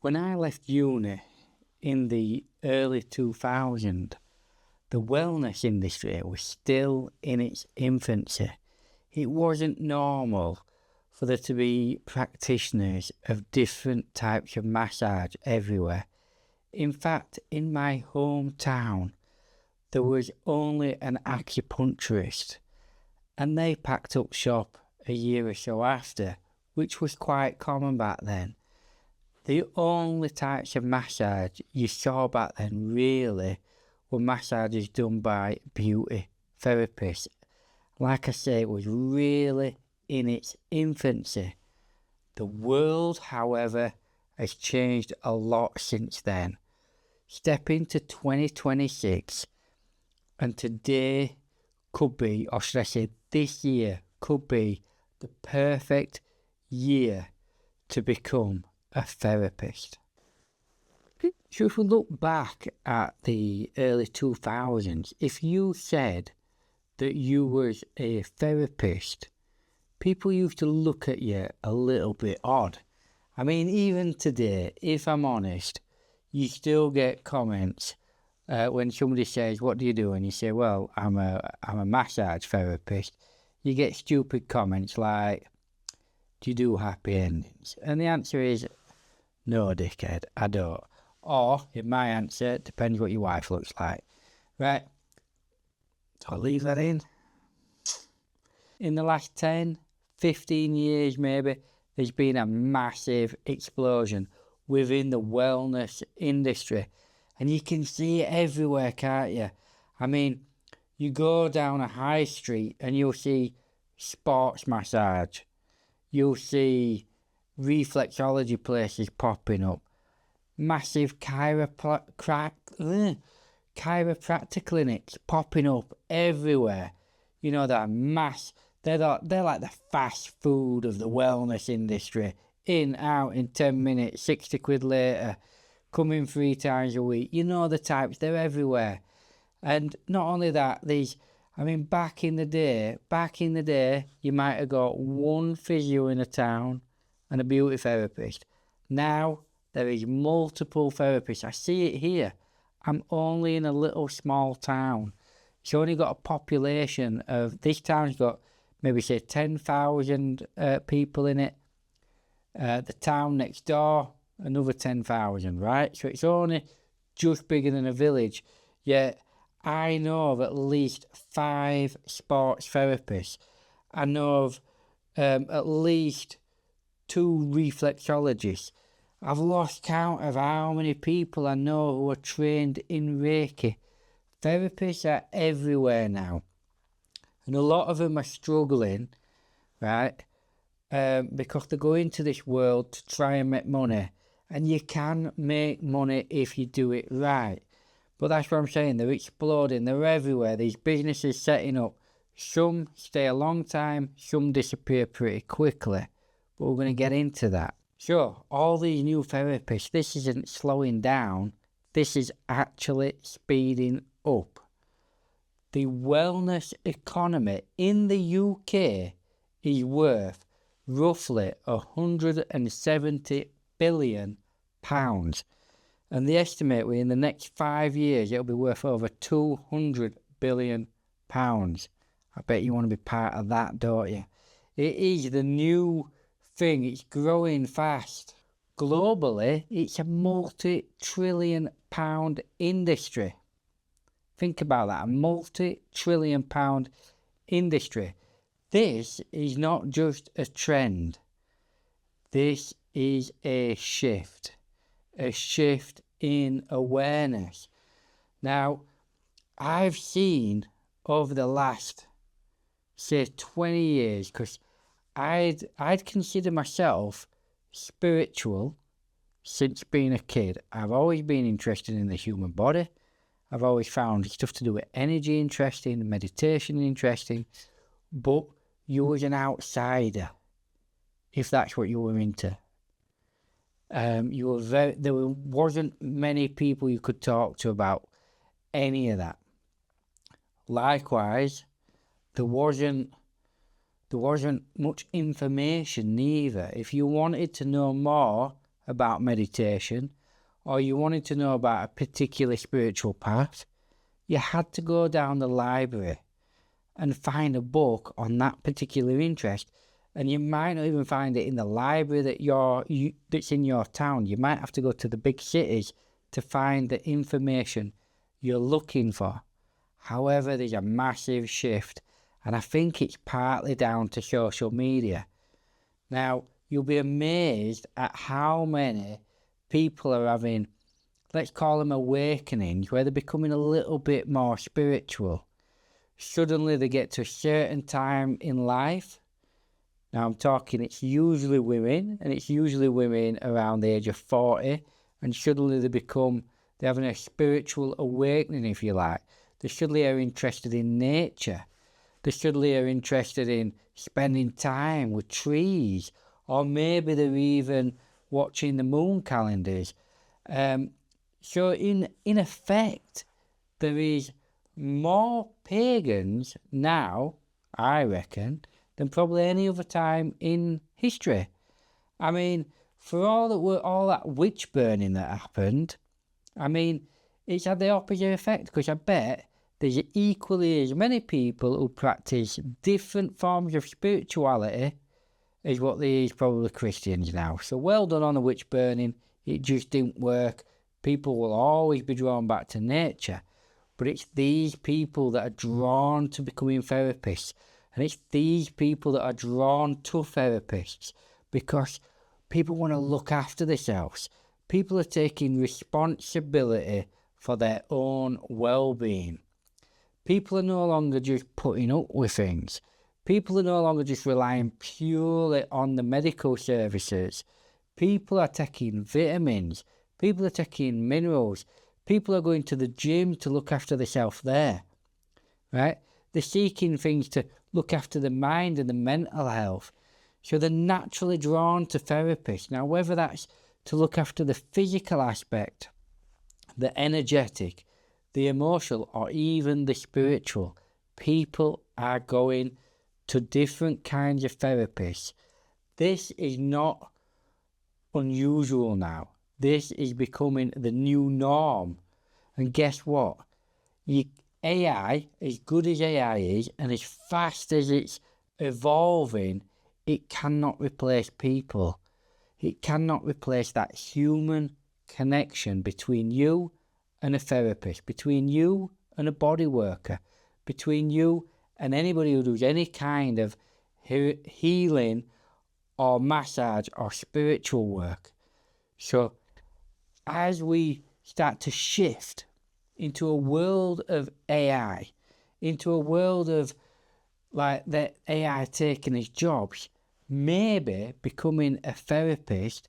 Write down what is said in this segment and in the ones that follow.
When I left uni in the early 2000s, the wellness industry was still in its infancy. It wasn't normal for there to be practitioners of different types of massage everywhere. In fact, in my hometown, there was only an acupuncturist, and they packed up shop a year or so after, which was quite common back then. The only types of massage you saw back then really were massages done by beauty therapists. Like I say, it was really in its infancy. The world, however, has changed a lot since then. Step into 2026 and today could be, or should I say this year, could be the perfect year to become a therapist. So if we look back at the early 2000s, if you said that you was a therapist, people used to look at you a little bit odd. I mean, even today, if I'm honest, you still get comments when somebody says, "What do you do?" and you say, "Well, I'm a massage therapist." You get stupid comments like, "Do you do happy endings?" And the answer is, "No, dickhead, I don't." Or, in my answer, it depends what your wife looks like. Right? So I'll leave that in. In the last 10, 15 years maybe, there's been a massive explosion within the wellness industry. And you can see it everywhere, can't you? I mean, you go down a high street and you'll see sports massage. You'll see reflexology places popping up. Massive chiropractic clinics popping up everywhere. You know, they're like the fast food of the wellness industry. In, out in 10 minutes, 60 quid later, coming 3 times a week. You know the types, they're everywhere. And not only that, back in the day, you might have got one physio in a town and a beauty therapist. Now, there is multiple therapists. I see it here. I'm only in a little small town. It's only got a population of, this town's got maybe say 10,000 people in it. The town next door, another 10,000, right? So it's only just bigger than a village. Yet I know of at least 5 sports therapists. I know of at least 2 reflexologists. I've lost count of how many people I know who are trained in Reiki. Therapists are everywhere now. And a lot of them are struggling, right? Because they go into this world to try and make money. And you can make money if you do it right. But that's what I'm saying. They're exploding. They're everywhere. These businesses setting up. Some stay a long time. Some disappear pretty quickly. But we're going to get into that. Sure, all these new therapists, this isn't slowing down, this is actually speeding up. The wellness economy in the UK is worth roughly £170 billion. And they estimate in the next 5 years it'll be worth over £200 billion. I bet you want to be part of that, don't you? It is the new thing. It's growing fast. Globally, it's a multi-trillion pound industry. Think about that, a multi-trillion pound industry. This is not just a trend. This is a shift in awareness. Now, I've seen over the last, say, 20 years, because I'd consider myself spiritual since being a kid. I've always been interested in the human body. I've always found stuff to do with energy interesting, meditation interesting. But you was an outsider, if that's what you were into. There wasn't many people you could talk to about any of that. Likewise, there wasn't much information neither. If you wanted to know more about meditation, or you wanted to know about a particular spiritual path, you had to go down the library and find a book on that particular interest. And you might not even find it in the library that's in your town. You might have to go to the big cities to find the information you're looking for. However, there's a massive shift, and I think it's partly down to social media. Now, you'll be amazed at how many people are having, let's call them awakenings, where they're becoming a little bit more spiritual. Suddenly they get to a certain time in life. Now I'm talking, it's usually women, and it's usually women around the age of 40, and suddenly they're having a spiritual awakening, if you like. They suddenly are interested in nature. They suddenly are interested in spending time with trees, or maybe they're even watching the moon calendars. So in effect, there is more pagans now, I reckon, than probably any other time in history. I mean, for all that witch burning that happened, I mean, it's had the opposite effect, because I bet there's equally as many people who practice different forms of spirituality as what there is probably Christians now. So well done on the witch burning. It just didn't work. People will always be drawn back to nature. But it's these people that are drawn to becoming therapists. And it's these people that are drawn to therapists, because people want to look after themselves. People are taking responsibility for their own well-being. People are no longer just putting up with things. People are no longer just relying purely on the medical services. People are taking vitamins. People are taking minerals. People are going to the gym to look after themselves there, right? They're seeking things to look after the mind and the mental health. So they're naturally drawn to therapists. Now, whether that's to look after the physical aspect, the energetic, the emotional, or even the spiritual, people are going to different kinds of therapists. This is not unusual now. This is becoming the new norm. And guess what? AI, as good as AI is, and as fast as it's evolving, it cannot replace people. It cannot replace that human connection between you and a therapist, between you and a body worker, between you and anybody who does any kind of healing or massage or spiritual work. So as we start to shift into a world of AI, into a world of like the AI taking its jobs, maybe becoming a therapist,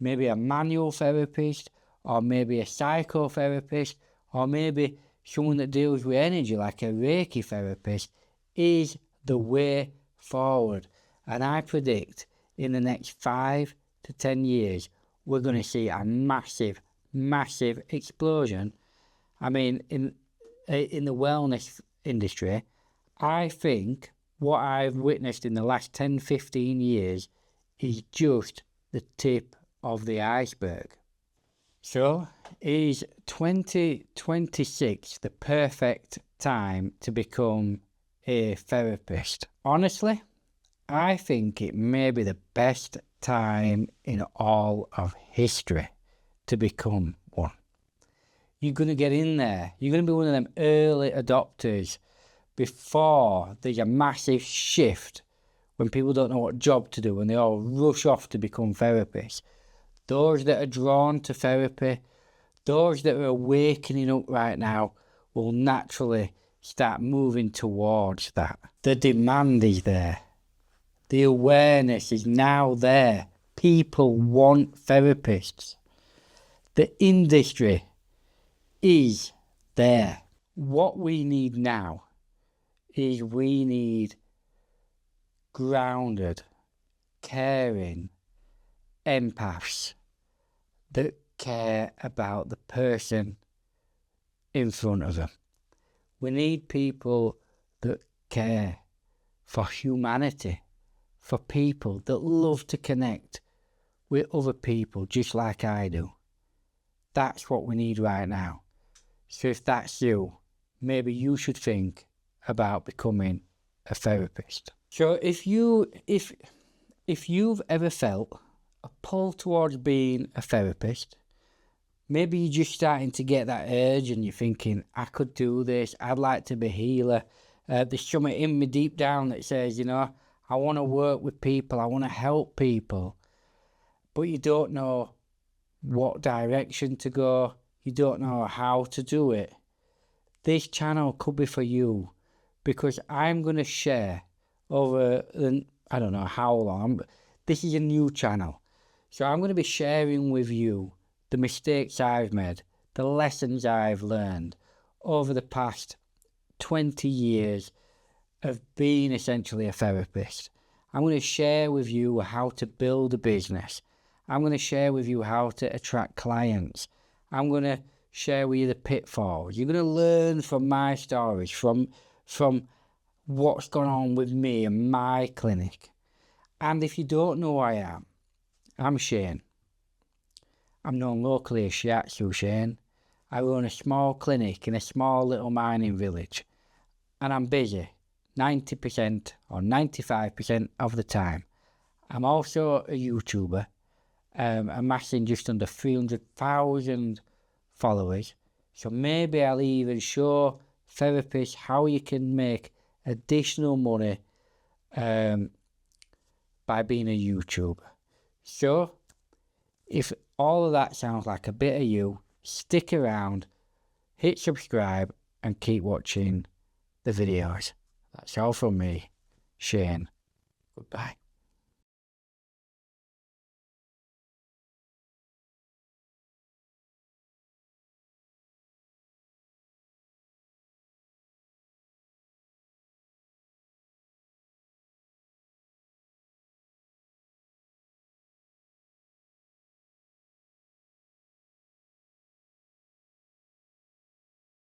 maybe a manual therapist, or maybe a psychotherapist, or maybe someone that deals with energy like a Reiki therapist, is the way forward. And I predict in the next 5 to 10 years, we're going to see a massive, massive explosion. I mean, in the wellness industry, I think what I've witnessed in the last 10, 15 years is just the tip of the iceberg. So, is 2026 the perfect time to become a therapist? Honestly, I think it may be the best time in all of history to become one. You're going to get in there. You're going to be one of them early adopters before there's a massive shift when people don't know what job to do and they all rush off to become therapists. Those that are drawn to therapy, those that are awakening up right now, will naturally start moving towards that. The demand is there. The awareness is now there. People want therapists. The industry is there. What we need now is we need grounded, caring empaths that care about the person in front of them. We need people that care for humanity, for people that love to connect with other people just like I do. That's what we need right now. So if that's you, maybe you should think about becoming a therapist. So if you've ever felt a pull towards being a therapist, maybe you're just starting to get that urge and you're thinking, I could do this, I'd like to be a healer. There's something in me deep down that says, you know, I want to work with people, I want to help people. But you don't know what direction to go, you don't know how to do it. This channel could be for you, because I'm going to share over, I don't know how long, but this is a new channel. So I'm going to be sharing with you the mistakes I've made, the lessons I've learned over the past 20 years of being essentially a therapist. I'm going to share with you how to build a business. I'm going to share with you how to attract clients. I'm going to share with you the pitfalls. You're going to learn from my stories, from what's gone on with me and my clinic. And if you don't know who I am, I'm Shane. I'm known locally as Shiatsu Shane. I run a small clinic in a small little mining village, and I'm busy 90% or 95% of the time. I'm also a YouTuber, amassing just under 300,000 followers. So maybe I'll even show therapists how you can make additional money by being a YouTuber. So if all of that sounds like a bit of you, stick around, hit subscribe, and keep watching the videos. That's all from me, Shane. Goodbye.